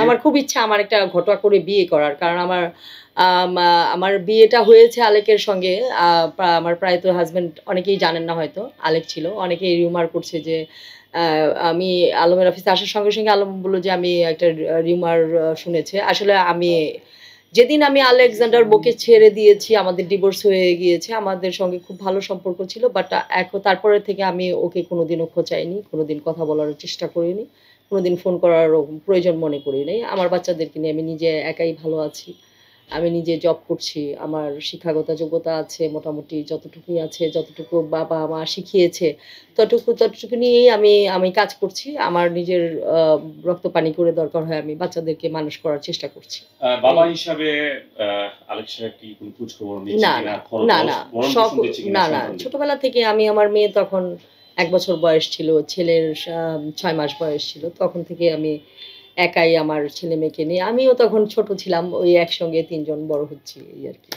আমার খুব ইচ্ছা আমার একটা ঘটোয়া করে বিয়ে করার। কারণ আমার বিয়েটা হয়েছে আলেকের সঙ্গে। আমার প্রায়ত হাসব্যান্ড অনেকেই জানেন না হয়তো, আলেক ছিল। অনেকেই রিউমার করছে যে আ আমি আলমের অফিসে আসার সঙ্গে, সঙ্গে আলম বলল যে, "আমি একটা রিউমার শুনেছে।" আসলে যেদিন আমি আলেকজান্ডার বুকে ছেড়ে দিয়েছি, আমাদের ডিভোর্স হয়ে গিয়েছে। আমাদের সঙ্গে খুব ভালো সম্পর্ক ছিল। বাট তারপরে থেকে আমি ওকে কোনোদিনও খোঁচাইনি। কোনোদিন কথা বলারও চেষ্টা করিনি। কোনোদিন ফোন করারও প্রয়োজন মনে করি নাই। আমার বাচ্চাদেরকে নিয়ে আমি নিজে একাই ভালো আছি। আমি নিজে জব করছি। আমার শিক্ষাগত যোগ্যতা আছে মোটামুটি যতটুকুই আছে, যতটুকু বাবা-মা শিখিয়েছে, ততটুকু নিয়েই আমি কাজ করছি। আমার নিজের আ রক্ত পানি করে দরকার হয় আমি বাচ্চাদেরকে মানুষ করার চেষ্টা করছি। বাবা এই হিসাবে আ আলেক সাহেব কি কোন খোঁজখবর নিচ্ছে না, কিনা? না, বরণ না, না। সক পোষণ দিচ্ছে কিনা না। সন্তানদের? ছোটবেলা থেকে আমার মেয়ে তখন ১ বছর বয়স ছিল। ছেলের ৬ মাস বয়স ছিল। তখন থেকে আমি একাই আমার ছেলে-মেয়েকে নিয়ে আমিও তখন ছোট ছিলাম। ওই একসঙ্গে ৩ জন বড় হচ্ছি এই আরকি।